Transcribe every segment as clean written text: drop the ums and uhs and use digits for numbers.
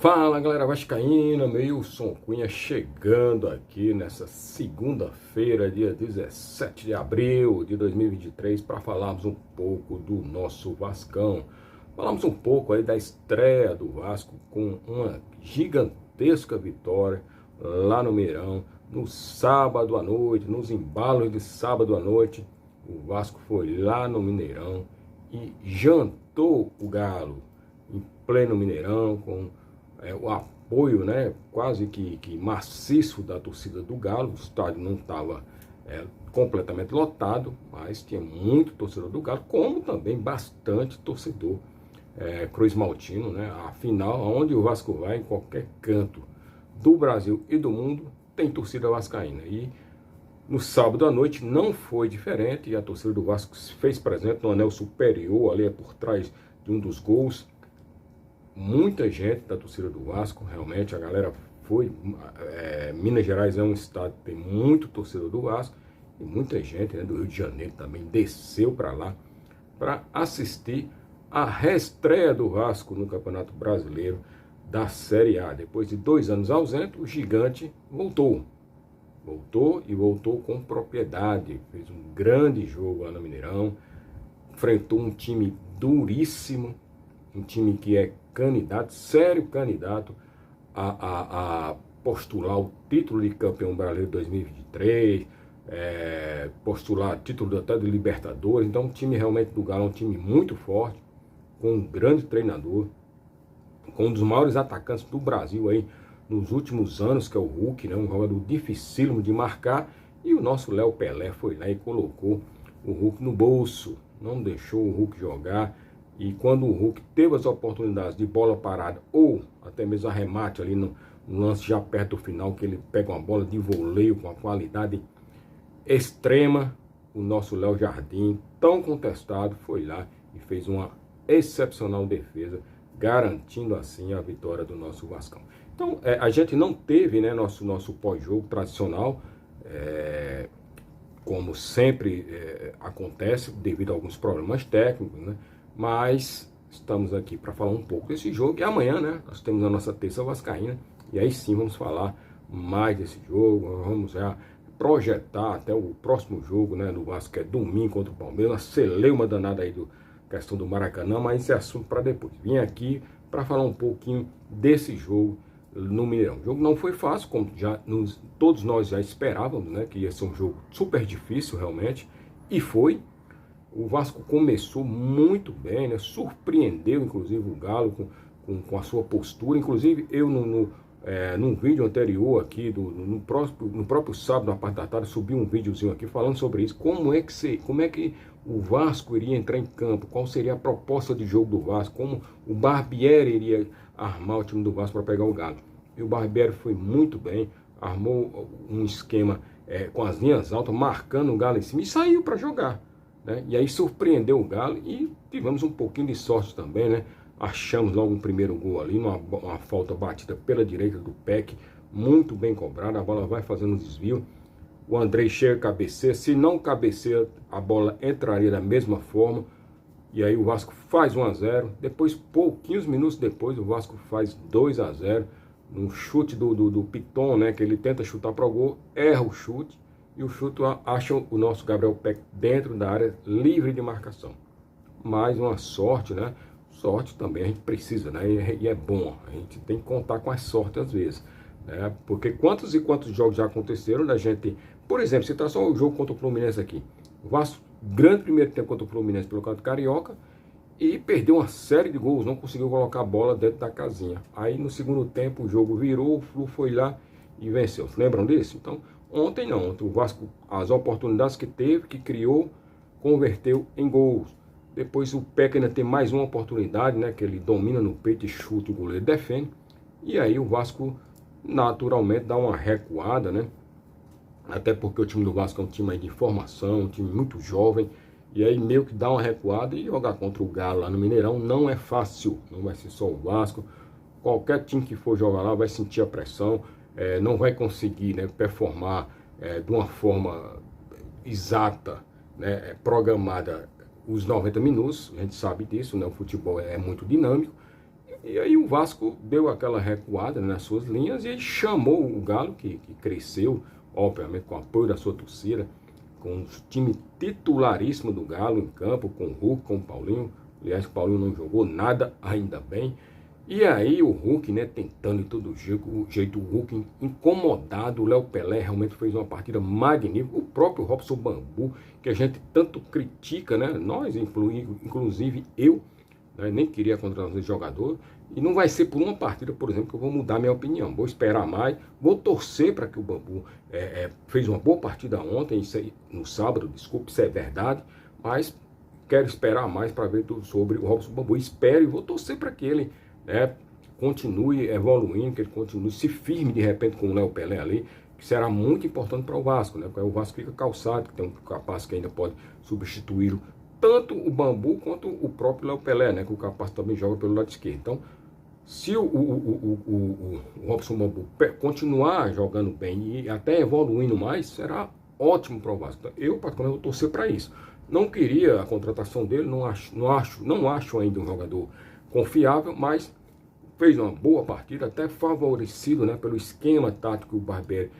Fala galera vascaína, Milson Cunha chegando aqui nessa segunda-feira, dia 17 de abril de 2023, para falarmos um pouco do nosso Vascão. Falamos um pouco aí da estreia do Vasco com uma gigantesca vitória lá no Mineirão, no sábado à noite, nos embalos de sábado à noite. O Vasco foi lá no Mineirão e jantou o Galo em pleno Mineirão com o apoio, né, quase que maciço da torcida do Galo. O estádio não estava completamente lotado, mas tinha muito torcedor do Galo, como também bastante torcedor Cruz Maltino, né? Afinal, onde o Vasco vai, em qualquer canto do Brasil e do mundo, tem torcida vascaína. E no sábado à noite não foi diferente, e a torcida do Vasco se fez presente no anel superior, ali por trás de um dos gols. Muita gente da torcida do Vasco, realmente a galera foi. Minas Gerais é um estado que tem muito torcedor do Vasco, e muita gente, né, do Rio de Janeiro também desceu para lá para assistir a reestreia do Vasco no Campeonato Brasileiro da Série A. Depois de 2 anos ausente, o gigante voltou e voltou com propriedade. Fez um grande jogo lá no Mineirão, enfrentou um time duríssimo, um time que é candidato, sério candidato a postular o título de campeão brasileiro 2023, postular título até de Libertadores. Então o time realmente do Galo é um time muito forte, com um grande treinador, com um dos maiores atacantes do Brasil aí nos últimos anos, que é o Hulk, né? Um jogador dificílimo de marcar, e o nosso Léo Pelé foi lá e colocou o Hulk no bolso, não deixou o Hulk jogar. E quando o Hulk teve as oportunidades de bola parada ou até mesmo arremate ali no lance já perto do final, que ele pega uma bola de voleio com uma qualidade extrema, o nosso Léo Jardim, tão contestado, foi lá e fez uma excepcional defesa, garantindo assim a vitória do nosso Vascão. Então a gente não teve, né, nosso pós-jogo tradicional, como sempre acontece devido a alguns problemas técnicos, né? Mas estamos aqui para falar um pouco desse jogo. E amanhã, né, nós temos a nossa terça vascaína. E aí sim vamos falar mais desse jogo. Vamos projetar até o próximo jogo, né, do Vasco, que é domingo contra o Palmeiras. Uma celeuma danada aí do questão do Maracanã, mas esse assunto para depois. Vim aqui para falar um pouquinho desse jogo no Mineirão. O jogo não foi fácil, como todos nós já esperávamos, né, que ia ser um jogo super difícil realmente. E foi. O Vasco começou muito bem, né? Surpreendeu inclusive o Galo com a sua postura. Inclusive eu num vídeo anterior aqui, no próprio sábado, na parte da tarde, subi um videozinho aqui falando sobre isso. Como é que o Vasco iria entrar em campo, qual seria a proposta de jogo do Vasco, como o Barbieri iria armar o time do Vasco para pegar o Galo. E o Barbieri foi muito bem, armou um esquema com as linhas altas, marcando o Galo em cima e saiu para jogar. Né? E aí surpreendeu o Galo e tivemos um pouquinho de sorte também, né? Achamos logo um primeiro gol ali, uma falta batida pela direita do Peck, muito bem cobrada, a bola vai fazendo um desvio, o Andrei chega a cabeceia, se não cabeceia, a bola entraria da mesma forma, e aí o Vasco faz 1-0, depois, pouquinhos minutos depois, o Vasco faz 2-0, um chute do Piton, né? Que ele tenta chutar para o gol, erra o chute, e o chute acha o nosso Gabriel Peck dentro da área, livre de marcação. Mais uma sorte, né? Sorte também a gente precisa, né? E é bom, a gente tem que contar com a sorte às vezes, né? Porque quantos e quantos jogos já aconteceram da gente... Por exemplo, citar só o jogo contra o Fluminense aqui. O Vasco, grande primeiro tempo contra o Fluminense pelo Campeonato Carioca, e perdeu uma série de gols, não conseguiu colocar a bola dentro da casinha. Aí no segundo tempo o jogo virou, o Flu foi lá e venceu. Lembram disso? Então... Ontem o Vasco, as oportunidades que teve, que criou, converteu em gols. Depois o Peck ainda tem mais uma oportunidade, né, que ele domina no peito e chuta, o goleiro defende. E aí o Vasco naturalmente dá uma recuada, né? Até porque o time do Vasco é um time aí de formação, um time muito jovem. E aí meio que dá uma recuada, e jogar contra o Galo lá no Mineirão não é fácil. Não vai ser só o Vasco. Qualquer time que for jogar lá vai sentir a pressão. Não vai conseguir, né, performar de uma forma exata, né, programada os 90 minutos, a gente sabe disso, né, o futebol é muito dinâmico, E aí o Vasco deu aquela recuada nas suas linhas e chamou o Galo, que cresceu, obviamente, com o apoio da sua torcida, com o time titularíssimo do Galo em campo, com o Hulk, com o Paulinho. Aliás, o Paulinho não jogou nada, ainda bem. E aí o Hulk, né, tentando de todo jeito, o Hulk incomodado, o Léo Pelé realmente fez uma partida magnífica. O próprio Robson Bambu, que a gente tanto critica, né, nós, inclusive eu, né, nem queria contratar esse jogador. E não vai ser por uma partida, por exemplo, que eu vou mudar minha opinião. Vou esperar mais, vou torcer para que o Bambu fez uma boa partida ontem, isso aí, no sábado, desculpe, isso é verdade, mas quero esperar mais para ver tudo sobre o Robson Bambu. Espero e vou torcer para que ele continue evoluindo, que ele continue se firme de repente com o Léo Pelé ali, que será muito importante para o Vasco, né? Porque o Vasco fica calçado, que tem um capaz que ainda pode substituí-lo, tanto o Bambu quanto o próprio Léo Pelé, né? Que o capaz também joga pelo lado esquerdo. Então, se o Robson Bambu continuar jogando bem e até evoluindo mais, será ótimo para o Vasco. Então, eu, particularmente, vou torcer para isso. Não queria a contratação dele, não acho ainda um jogador confiável, mas fez uma boa partida, até favorecido, né, pelo esquema tático que o Barbieri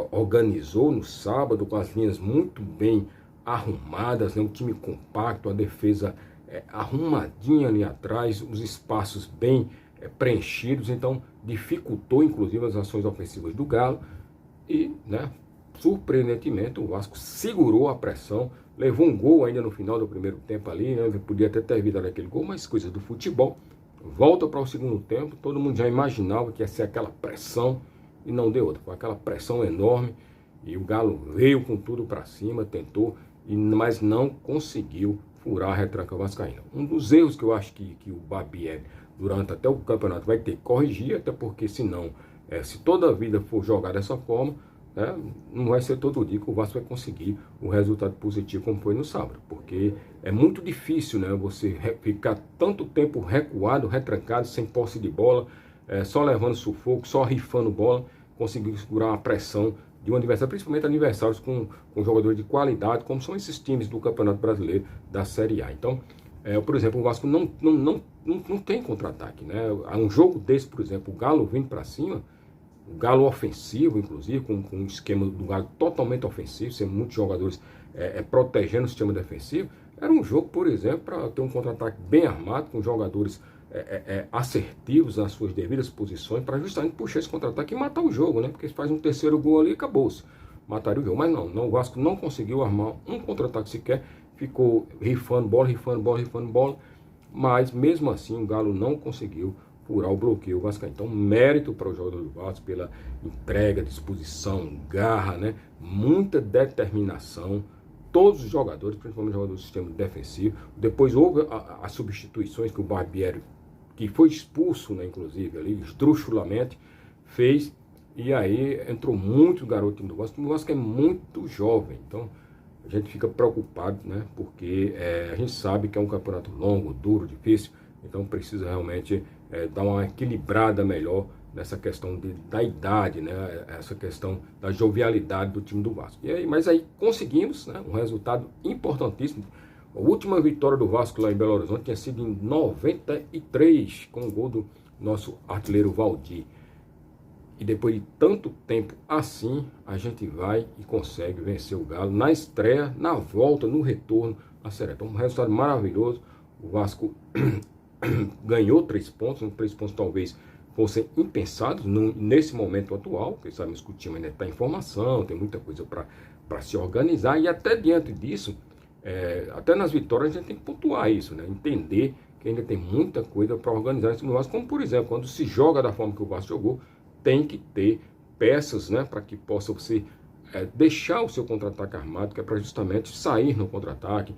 organizou no sábado, com as linhas muito bem arrumadas, né, um time compacto, a defesa arrumadinha ali atrás, os espaços bem preenchidos, então dificultou inclusive as ações ofensivas do Galo e, né, surpreendentemente o Vasco segurou a pressão, levou um gol ainda no final do primeiro tempo ali, né, podia até ter evitado aquele gol, mas coisa do futebol. Volta para o segundo tempo, todo mundo já imaginava que ia ser aquela pressão e não deu outra, foi aquela pressão enorme e o Galo veio com tudo para cima, tentou, mas não conseguiu furar a retranca vascaína. Um dos erros que eu acho que o Barbieri, durante até o campeonato, vai ter que corrigir, até porque senão, se toda a vida for jogar dessa forma, não vai ser todo dia que o Vasco vai conseguir o resultado positivo como foi no sábado, porque é muito difícil, né, você ficar tanto tempo recuado, retrancado, sem posse de bola, só levando sufoco, só rifando bola, conseguir segurar uma pressão de um adversário, principalmente adversários com jogadores de qualidade, como são esses times do Campeonato Brasileiro da Série A. Então, por exemplo, o Vasco não tem contra-ataque, né? Um jogo desse, por exemplo, o Galo vindo para cima, o Galo ofensivo, inclusive, com um esquema do Galo totalmente ofensivo, sem muitos jogadores protegendo o sistema defensivo, era um jogo, por exemplo, para ter um contra-ataque bem armado, com jogadores assertivos nas suas devidas posições, para justamente puxar esse contra-ataque e matar o jogo, né? Porque se faz um terceiro gol ali, acabou-se, mataria o jogo. Mas não, o Vasco não conseguiu armar um contra-ataque sequer, ficou rifando bola, mas mesmo assim o Galo não conseguiu furar o bloqueio vascaíno. Então, mérito para o jogador do Vasco pela entrega, disposição, garra, né? Muita determinação. Todos os jogadores, principalmente os jogadores do sistema defensivo. Depois houve as substituições que o Barbieri, que foi expulso, né, inclusive, ali, esdrúxulamente, fez. E aí entrou muito garoto no time do Vasco. O Vasco é muito jovem, então a gente fica preocupado, né? Porque a gente sabe que é um campeonato longo, duro, difícil. Então precisa realmente dar uma equilibrada melhor nessa questão da idade, né? Essa questão da jovialidade do time do Vasco. E aí, mas aí conseguimos, né, um resultado importantíssimo. A última vitória do Vasco lá em Belo Horizonte tinha sido em 93, com o gol do nosso artilheiro Valdir. E depois de tanto tempo assim, a gente vai e consegue vencer o Galo na estreia, na volta, no retorno a Serra. Então, um resultado maravilhoso. O Vasco ganhou 3 pontos, 3 pontos talvez fossem impensados nesse momento atual, porque sabemos que o time ainda está em formação, tem muita coisa para se organizar, e até diante disso, até nas vitórias a gente tem que pontuar isso, né? Entender que ainda tem muita coisa para organizar esse Vasco, como por exemplo, quando se joga da forma que o Vasco jogou, tem que ter peças, né, para que possa você deixar o seu contra-ataque armado, que é para justamente sair no contra-ataque,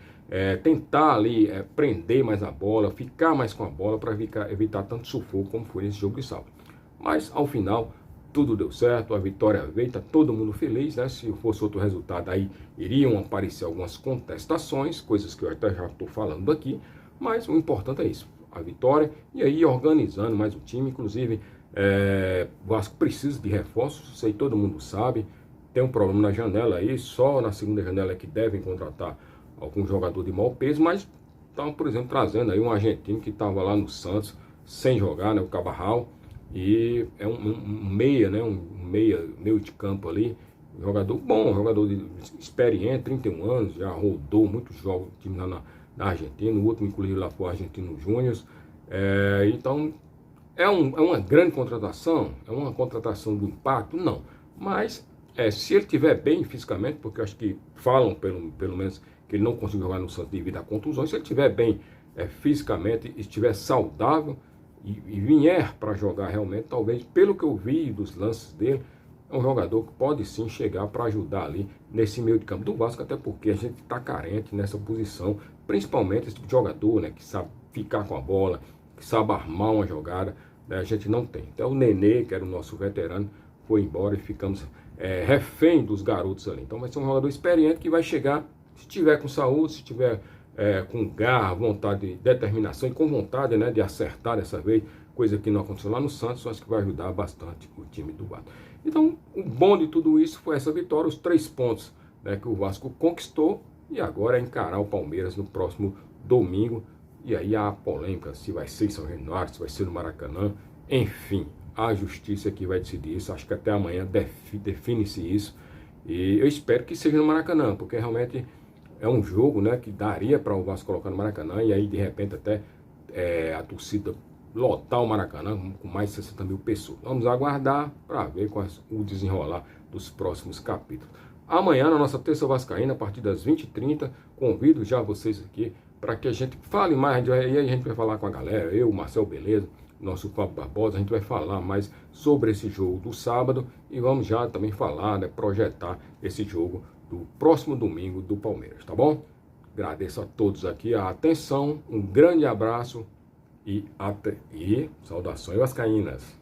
tentar ali prender mais a bola, ficar mais com a bola para evitar tanto sufoco como foi nesse jogo de sábado. Mas ao final tudo deu certo, a vitória veio, está todo mundo feliz, né? Se fosse outro resultado aí iriam aparecer algumas contestações, coisas que eu até já estou falando aqui, mas o importante é isso, a vitória, e aí organizando mais o time, inclusive o Vasco precisa de reforços, isso aí todo mundo sabe. Tem um problema na janela aí, só na segunda janela é que devem contratar algum jogador de mau peso, mas estão, por exemplo, trazendo aí um argentino que estava lá no Santos, sem jogar, né, o Carvajal, e é um meia, né, meio de campo ali, jogador bom, jogador experiente, 31 anos, já rodou muitos jogos do time na Argentina, o último inclusive lá foi o Argentino Júnior. Então é uma grande contratação, é uma contratação de impacto? Não, mas se ele estiver bem fisicamente, porque eu acho que falam pelo menos que ele não conseguiu jogar no Santos devido a contusões, se ele estiver bem fisicamente, estiver saudável e vier para jogar realmente, talvez, pelo que eu vi dos lances dele, é um jogador que pode sim chegar para ajudar ali nesse meio de campo do Vasco, até porque a gente está carente nessa posição, principalmente esse tipo de jogador, né, que sabe ficar com a bola, que sabe armar uma jogada, né, a gente não tem. Então o Nenê, que era o nosso veterano, foi embora e ficamos refém dos garotos ali. Então vai ser um jogador experiente que vai chegar, se tiver com saúde, se tiver com garra, vontade, determinação e com vontade, né, de acertar dessa vez, coisa que não aconteceu lá no Santos, acho que vai ajudar bastante o time do Vasco. Então, o bom de tudo isso foi essa vitória, os 3 pontos, né, que o Vasco conquistou, e agora é encarar o Palmeiras no próximo domingo. E aí há a polêmica se vai ser em São Januário, se vai ser no Maracanã, enfim, a justiça que vai decidir isso. Acho que até amanhã define-se isso, e eu espero que seja no Maracanã, porque realmente é um jogo, né, que daria para o Vasco colocar no Maracanã, e aí de repente até a torcida lotar o Maracanã com mais de 60 mil pessoas. Vamos aguardar para ver o desenrolar dos próximos capítulos. Amanhã, na nossa Terça Vascaína, a partir das 20h30, convido já vocês aqui para que a gente fale mais, e aí a gente vai falar com a galera, eu, Marcel Beleza, nosso Fábio Barbosa, a gente vai falar mais sobre esse jogo do sábado e vamos já também falar, né, projetar esse jogo do próximo domingo do Palmeiras, tá bom? Agradeço a todos aqui a atenção, um grande abraço e saudações vascaínas.